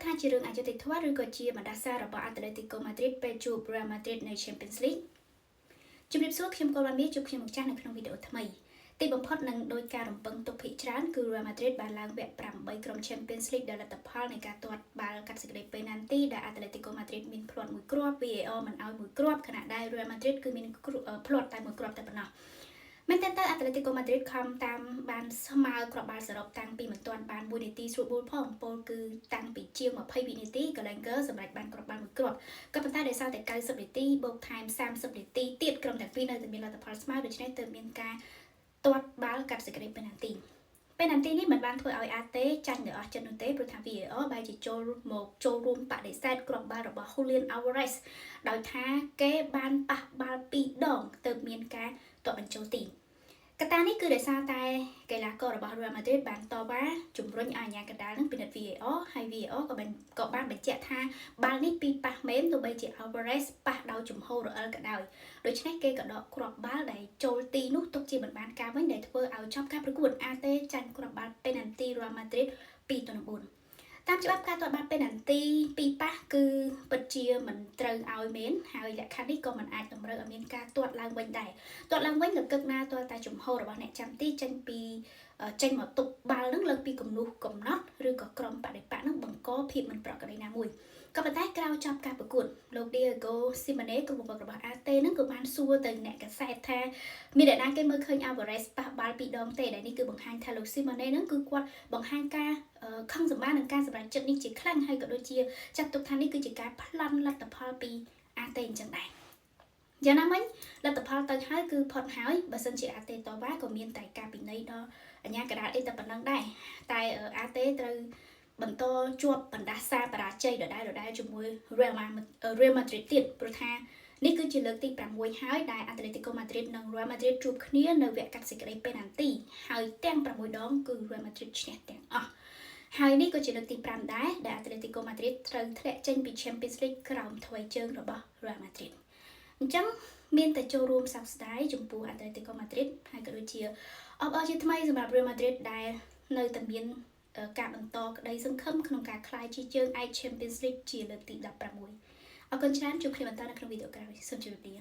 ថាជារឿងអយុត្តិធម៌ឬក៏ជាបណ្ដាសារបស់ Atletico Madrid ពេលជួប Real Madrid នៅ Champions League ជំរាបសួរខ្ញុំកុលវ៉ាមីជួបខ្ញុំម្ចាស់នៅក្នុងវីដេអូថ្មីទីបំផុតនឹងដោយការរំពឹងទុកភាគច្រើនគឺ Real Madrid បានឡើងវគ្គ8ក្រុម Champions League ដោយលទ្ធផលនៃការទាត់បាល់កាត់សេចក្តីពេណាល់ទីដែល Atletico Madrid មានភ្លាត់មួយគ្រាប់ VAR មិនឲ្យមួយគ្រាប់ខណៈដែល Real Madrid គឺមានភ្លាត់តែមួយគ្រាប់តែប៉ុណ្ណោះមែនតើ Atletico Madrid ខំតាមបានស្មើគ្រាប់បាល់សរុបតាំងពីមិនទាន់បាន1នាទីស្រួលបួលផងពលគឺតាំងពីជាង20វិនាទី Gallagher សម្រាប់បានគ្រាប់បាល់មួយគ្រាប់ក៏ប៉ុន្តែដោយសារតែ90នាទីបូកថែម30នាទីទៀតក្រុមទាំងពីរនៅតែមានលទ្ធផលស្មើដូច្នេះទើបមានការទាត់បាល់កាត់សេចក្តីពេណាល់ទីនេះមិនបានធ្វើឲ្យអាតេចាញ់នៅអស់ចិត្តនោះទេព្រោះថា VAR បែរជាចូលរួមបដិសេធគ្រាប់បាល់របស់ Julian Alvarez ដោយថាគេបានប៉ះបាល់2ដងទើបមានការទាត់បញ្ចូលទីកត្តានេះគឺដោយសារតែកីឡាកររបស់ Real Madrid បានតវ៉ាជំរុញឲ្យអាជ្ញាកណ្ដាលនឹងពិនិត្យ VAR ហើយ VAR ក៏បានបញ្ជាក់ថាបាល់នេះពីប៉ះមែនទោះបីជា Alvarez ប៉ះដោយជំហររអិលក៏ដោយដូច្នេះគេក៏ដកគ្រាប់បាល់ដែលចូលទីនោះទុកជាមិនបានការវិញដែលធ្វើឲ្យចប់ការប្រកួតអាតេចាញ់គ្រាប់បាល់ពេណាល់ទី Real Madrid 2-4តាមច្បាប់ការទាត់បាល់ពេណាល់ទីពីប៉ះគឺពិតជាមិនត្រូវឲ្យមែនហើយលក្ខខណ្ឌនេះក៏មិនអាចតម្រូវឲ្យមានការទាត់ឡើងវិញដែរទាត់ឡើងវិញលើកណាទាល់តែជំហររបស់អ្នកចាំទីចេញមកទប់បាល់នឹងលើកពីគំនូសកំណត់ឬក៏ក្រុមបដិបត្តិនឹងបង្កភាពមិនប្រក្រតីណាមួយក៏ប៉ុន្តែក្រោយចប់ការប្រកួតលោក Diego Simeone ក្រុមបង្វឹករបស់ AT នឹងក៏បានសួរទៅអ្នកកាសែតថាមានអ្នកណាគេមើលឃើញ Alvarez ប៉ះបាល់2ដងទេដែលនេះគឺបង្ហាញថាលោក Simeone នឹងគឺគាត់បង្ហាញការខឹងសម្បានឹងការសម្រេចចិត្តនេះជាខ្លាំងហើយក៏ដូចជាចាត់ទុកថានេះគឺជាការប្លន់លទ្ធផលពី AT អញ្ចឹងដែរយ៉ាងណាមិញលទ្ធផលទៅហើយគឺផុតហើយបើសិនជា AT តវ៉ាក៏មានតែការពិន័យដល់អាជ្ញាកណ្ដាលអីតែប៉ុណ្្នឹងដែរតែ AT ត្រូវបន្តជាប់បណ្ដាសាបរាជ័យដដែលជាមួយ Real Madrid ទៀតព្រោះថានេះគឺជាលើកទី6ហើយដែល Atletico Madrid និង Real Madrid ជួបគ្នានៅវគ្គកាត់សេចក្តីពេណាល់ទីហើយទាំង6ដងគឺ Real Madrid ឈ្នះទាំងអស់ហើយនេះក៏ជាលើកទី5ដែរដែល Atletico Madrid ត្រូវធ្លាក់ចេញពី Champions League ក្រោមថ្វីជើងរបស់ Real Madrid អញ្ចឹងមានតែចូលរួមសោកស្ដាយចំពោះ Atletico Madrid ហើយក៏ដូចជាអបអរជាថ្មីសម្រាប់ Real Madrid ដែលនៅតែមានការបន្តក្តីសង្ឃឹមក្នុងការក្លាយជាជើងឯក Champions League ជាលើកទី16អរគុណច្រើនជួបគ្នាបន្តនៅក្នុងវីដេអូក្រោយសូមជម្រាបលា